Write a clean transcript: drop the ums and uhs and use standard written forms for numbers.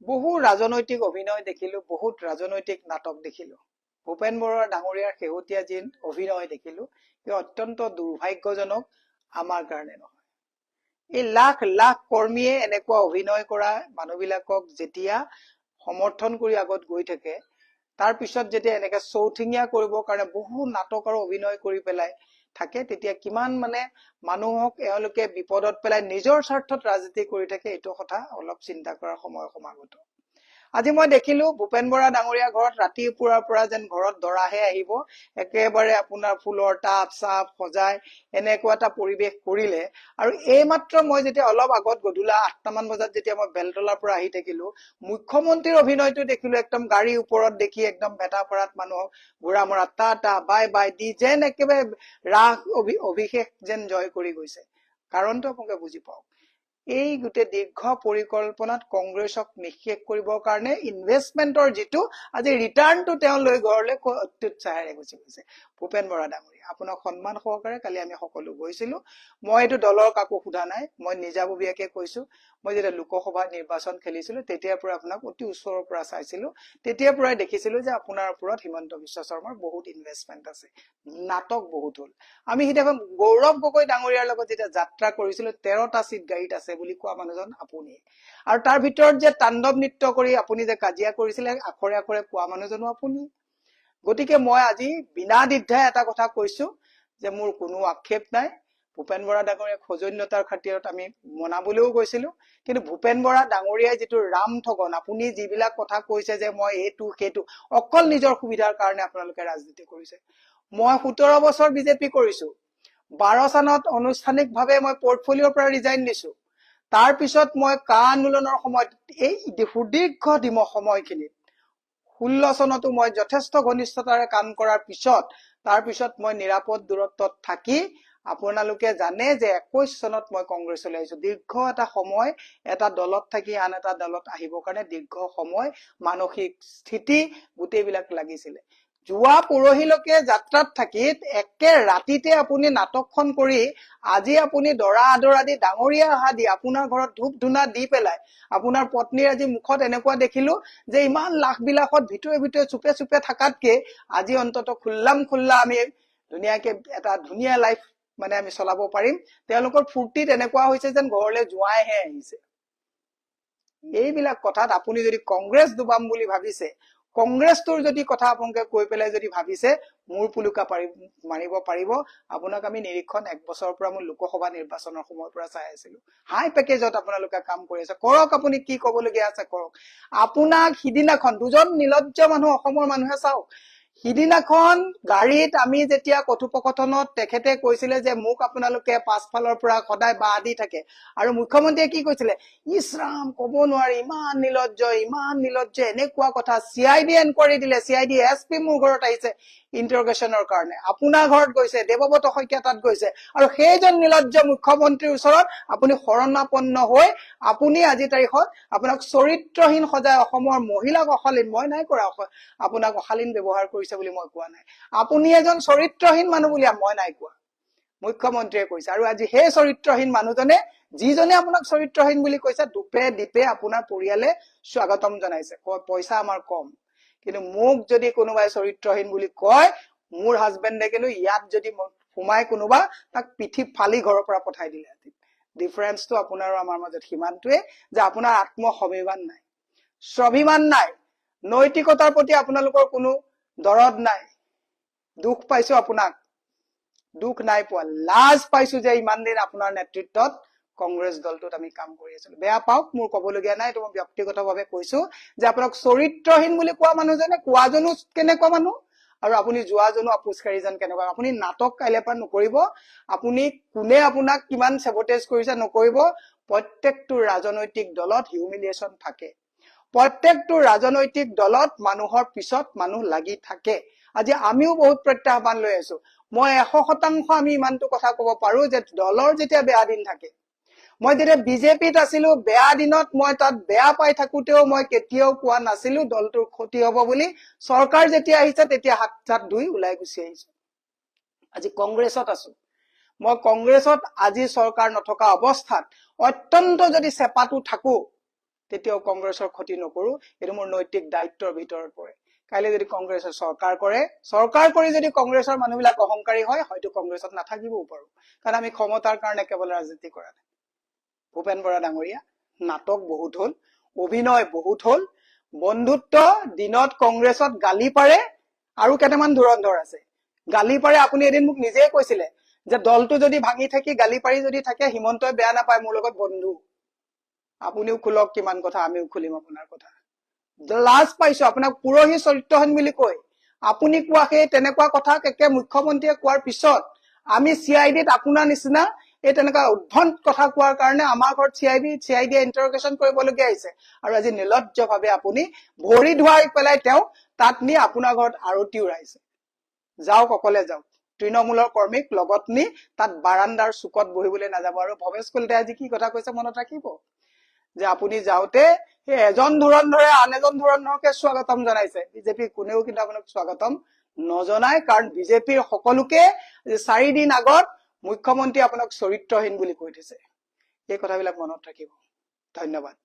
বহু ৰাজনৈতিক অভিনয় দেখিলো, বহুত ৰাজনৈতিক নাটক দেখিলো। ভূপেন বৰা ডাঙৰীয়াৰ শেহতীয়া যি অভিনয় দেখিলো, ই অত্যন্ত দুৰ্ভাগ্যজনক আমাৰ কাৰণে নহয়। এই লাখ লাখ কৰ্মীয়ে এনেকুৱা অভিনয় কৰা মানুহবিলাকক যেতিয়া সমৰ্থন কৰি আগত গৈ থাকে, তাৰ পিছত যেতিয়া এনেকে চৌঠিঙীয়া কৰিবৰ কাৰণে বহু নাটক আৰু অভিনয় কৰি পেলাই থাকে, তেতিয়া কিমান মানুহক এওঁলোকে বিপদত পেলাই নিজৰ স্বাৰ্থত ৰাজনীতি কৰি থাকে, এইটো কথা অলপ চিন্তা কৰাৰ সময় সমাগত। আজি মই দেখিলো ভূপেন বৰা ডাঙৰীয়া ঘৰত ৰাতিপুৱাৰ পৰা যেন ঘৰত দৰাহে আহিব, একেবাৰে আপোনাৰ ফুলৰ টাব চাপ সজাই এনেকুৱা এটা পৰিৱেশ কৰিলে। আৰু এইমাত্ৰ মই যেতিয়া অলপ আগত গধূলা 8টামান বজাত যেতিয়া মই বেলতলাৰ পৰা আহি থাকিলো, মুখ্যমন্ত্ৰীৰ অভিনয়টো দেখিলো। একদম গাড়ীৰ ওপৰত দেখি একদম ভেটাপাৰাত মানুহক ঘোঁৰা মৰা টাটা বাই বাই দি যেন একেবাৰে ৰাস অভিষেক যেন জয় কৰি গৈছে। কাৰণটো আপোনালোকে বুজি পাওক, এই গোটেই দীৰ্ঘ পৰিকল্পনাত কংগ্ৰেছক নিঃশেষ কৰিবৰ কাৰণে ইনভেষ্টমেন্টৰ যিটো আজি ৰিটাৰ্ণটো তেওঁ লৈ ঘৰলৈ অত্যুৎসাহেৰে গুচি গৈছে। ভূপেন বৰা ডাঙৰীয়া, আপোনাক সন্মান সহকাৰে কালি আমি সকলো গৈছিলো। মই এইটো দলৰ কাকো সোধা নাই, মই নিজাববীয়াকে কৈছো। মই যেতিয়া লোকসভা নিৰ্বাচন খেলিছিলো তেতিয়াৰ পৰা আপোনাক অতি ওচৰৰ পৰা চাইছিলো, তেতিয়াৰ পৰাই দেখিছিলো যে আপোনাৰ ওপৰত হিমন্ত বিশ্ব শৰ্মাৰ বহুত ইনভেষ্টমেন্ট আছে, নাটক বহুত হল। আমি সিদিনাখন গৌৰৱ গগৈ ডাঙৰীয়াৰ লগত যেতিয়া যাত্ৰা কৰিছিলো, 13টা চিট গাড়ীত আছে বুলি কোৱা মানুহজন আপুনি। আৰু তাৰ ভিতৰত যে তাণ্ডৱ নৃত্য কৰি আপুনি যে কাজিয়া কৰিছিলে, আখৰে আখৰে কোৱা মানুহজনো আপুনি। গতিকে মই আজি বিনা দ্বিধাই এটা কথা কৈছো যে মোৰ কোনো আক্ষেপ নাই। ভূপেন বৰা ডাঙৰীয়াক সৌজন্যতাৰ খাতিৰত আমি মনাবলৈও গৈছিলো, কিন্তু ভূপেন বৰা ডাঙৰীয়াই যিটো ৰাম ঠগন, আপুনি যিবিলাক কথা কৈছে যে মই এইটো সেইটো, অকল নিজৰ সুবিধাৰ কাৰণে আপোনালোকে ৰাজনীতি কৰিছে। মই 17 বছৰ বিজেপি কৰিছো। 12 চনত আনুষ্ঠানিকভাৱে মই পৰ্টফলিঅ'ৰ পৰা ৰিজাইন দিছো। তাৰ পিছত মই কা আন্দোলনৰ সময়ত এই সুদীৰ্ঘ সময়খিনিত 16 চনতো মই যথেষ্ট ঘনিষ্ঠতাৰে কাম কৰাৰ পিছত, তাৰ পিছত মই নিৰাপদ দূৰত্বত থাকি আপোনালোকে জানে যে 21 চনত মই কংগ্ৰেছলৈ আহিছো। দীৰ্ঘ এটা সময় এটা দলত থাকি আন এটা দলত আহিবৰ কাৰণে দীৰ্ঘ সময় মানসিক স্থিতি গোটেইবিলাক লাগিছিলে। যোৱা পৰহিলৈকে যাত্ৰাত থাকি একে ৰাতিতে আপুনি নাটকখন কৰি আজি আপুনি দৰা আদৰা দি ডাঙৰীয়া অহা দি আপোনাৰ ঘৰত ধূপ ধূনা দি পেলাই আপোনাৰ পত্নীৰ আজি মুখত এনেকুৱা দেখিলো যে ইমান লাখ বিলাসত ভিতৰে ভিতৰে চুপে চুপে থাকাতকে আজি অন্তত খুল্লা আমি ধুনীয়াকে এটা ধুনীয়া লাইফ আমি চলাব পাৰিম। তেওঁলোকৰ ফূৰ্তিত এনেকুৱা হৈছে যেন ঘৰলৈ জোঁৱাইহে আহিছে। এইবিলাক কথাত আপুনি যদি কংগ্ৰেছ ডুবাম বুলি ভাবিছে, কংগ্ৰেছটোৰ যদি কথা আপোনালোকে কৈ পেলাই যদি ভাবিছে মূৰ পুলুকা মাৰিব পাৰিব, আপোনাক আমি নিৰীক্ষণ 1 বছৰৰ পৰা মই লোকসভা নিৰ্বাচনৰ সময়ৰ পৰা চাই আছিলো। হাই পেকেজত আপোনালোকে কাম কৰি আছে, কৰক, আপুনি কি কবলগীয়া আছে কৰক। আপোনাক সিদিনাখন দুজন নিলজ্জ মানুহ অসমৰ মানুহে চাওক, সিদিনাখন গাড়ীত আমি যেতিয়া কথোপকথনত তেখেতে কৈছিলে যে মোক আপোনালোকে পাছফালৰ পৰা সদায় বাহ দি থাকে, আৰু মুখ্যমন্ত্ৰীয়ে কি কৈছিলে, ইছৰাম কব নোৱাৰি ইমান নিলজ্জ এনেকুৱা কথা। CID এনকুৱাৰী দিলে, CID SP মোৰ ঘৰত আহিছে ইন্টাৰগেশ্যনৰ কাৰণে, আপোনাৰ ঘৰত গৈছে, দেৱব্ৰত শইকীয়া তাত গৈছে, আৰু সেইজন নিলজ্জ মুখ্যমন্ত্ৰীৰ ওচৰত আপুনি শৰণাপন্ন হৈ আপুনি আজি তাৰিখত আপোনাক চৰিত্ৰহীন সজাই অসমৰ মহিলাক অশালীন, মই নাই কৰা আপোনাক অশালীন ব্যৱহাৰ কৰিছে বুলি মই কোৱা নাই, আপুনি এজন চৰিত্ৰহীন মানুহ বুলি মই নাই কোৱা, মুখ্যমন্ত্ৰীয়ে কৈছে। আৰু আজি সেই চৰিত্ৰহীন মানুহজনে, যিজনে আপোনাক চৰিত্ৰহীন বুলি কৈছে, দুপে দীপে আপোনাৰ পৰিয়ালে স্বাগতম জনাইছে, পইচা আমাৰ কম, কিন্তু মোক যদি কোনোবাই চৰিত্ৰহীন বুলি কয়, মোৰ হাজবেণ্ডে কিন্তু ইয়াত যদি সোমাই কোনোবা তাক পিঠি ফালি ঘৰৰ পৰা পঠাই দিলে। ডিফাৰেন্সটো আপোনাৰ আৰু আমাৰ মাজত সিমানটোৱে যে আপোনাৰ আত্মস্বাভিমান নাই, স্বাভিমান নাই, নৈতিকতাৰ প্ৰতি আপোনালোকৰ কোনো দৰদ নাই। দুখ পাইছো আপোনাক, দুখ নাই পোৱা, লাজ পাইছো যে ইমান দিন আপোনাৰ নেতৃত্বত কংগ্ৰেছ দলটোত আমি কাম কৰি আছিলো। বেয়া পাওক, মোৰ কবলগীয়া নাই, এইটো মই ব্যক্তিগতভাৱে কৈছো যে আপোনাক চৰিত্ৰহীন বুলি কোৱা মানুহজনে কোৱাজনো কেনেকুৱা মানুহ, আৰু আপুনি যোৱাজনো আপোচকাৰীজন কেনেকুৱা। আপুনি নাটক কাইলৈ পৰা নকৰিব, আপুনি কোনে আপোনাক কিমান চেবটেজ কৰিছে নকৰিব। প্ৰত্যেকটো ৰাজনৈতিক দলত হিউমিলিয়েশ্যন থাকে, প্ৰত্যেকটো ৰাজনৈতিক দলত মানুহৰ পিছত মানুহ লাগি থাকে। আজি আমিও বহুত প্ৰত্যাহ্বান লৈ আছো। মই 100% আমি ইমানটো কথা কব পাৰো যে দলৰ যেতিয়া বেয়া দিন থাকে, মই যেতিয়া বিজেপিত আছিলো বেয়া দিনত মই তাত বেয়া পাই থাকোতেও মই কেতিয়াও কোৱা নাছিলো দলটোৰ ক্ষতি হব বুলি। চৰকাৰ যেতিয়া আহিছে তেতিয়া হাত চাত ধুই ওলাই গুচি আহিছো। আজি কংগ্ৰেছত আছো, মই কংগ্ৰেছত আজি চৰকাৰ নথকা অৱস্থাত অত্যন্ত যদি চেপাটো থাকো, তেতিয়াও কংগ্ৰেছৰ ক্ষতি নকৰো, এইটো মোৰ নৈতিক দায়িত্বৰ ভিতৰত পৰে। কাইলৈ যদি কংগ্ৰেছে চৰকাৰ কৰে, চৰকাৰ কৰি যদি কংগ্ৰেছৰ মানুহবিলাক অহংকাৰী হয়, হয়তো কংগ্ৰেছত নাথাকিবও পাৰো, কাৰণ আমি ক্ষমতাৰ কাৰণে কেৱল ৰাজনীতি কৰা নাই। ভূপেন বৰা ডাঙৰীয়া, নাটক বহুত হল, অভিনয় বহুত হল, বন্ধুত্ব দিনত কংগ্ৰেছত গালি পাৰে আৰু কেইটামান ধুৰন্ধৰ আছে। গালি পাৰে, আপুনি এদিন মোক নিজেই কৈছিলে যে দলটো যদি ভাঙি থাকি গালি পাৰি যদি থাকে, হিমন্তই বেয়া নাপায়, মোৰ লগত বন্ধু। আপুনিও খোলক কিমান কথা, আমিও খুলিম আপোনাৰ কথা। লাজ পাইছো আপোনাক পুৰহি চৰিত্ৰহীন বুলি কৈ আপুনি কোৱা সেই তেনেকুৱা কথা একে মুখ্যমন্ত্ৰীয়ে কোৱাৰ পিছত আমি CIDত আপোনাৰ নিচিনা এই তেনেকুৱা উদ্ভট কথা কোৱাৰ কাৰণে আমাৰ ঘৰত CIDয়ে ইন্টাৰোগেশ্যন কৰিবলগীয়া হৈছে। আৰু আজি নিলজ্জভাৱে আপুনি ভৰি ধুৱাই পেলাই তেওঁ তাত নি আপোনাৰ ঘৰত আৰতি উৰাইছে। যাওক, অকলে যাওক, তৃণমূলৰ কৰ্মীক লগত নি তাত বাৰান্দাৰ চুকত বহিবলৈ নাযাব। আৰু ভৱেশ কলিতাই আজি কি কথা কৈছে মনত ৰাখিব, যে আপুনি যাওঁতে সেই এজন ধুৰন্ধৰে আন এজন ধুৰন্ধৰকে স্বাগতম জনাইছে। বিজেপি কোনেও কিন্তু আপোনাক স্বাগতম নজনায়, কাৰণ বিজেপিৰ সকলোকে 4 দিন আগত মুখ্যমন্ত্ৰী আপোনাক চৰিত্ৰহীন বুলি কৈ দিছে। এই কথাবিলাক মনত ৰাখিব। ধন্যবাদ।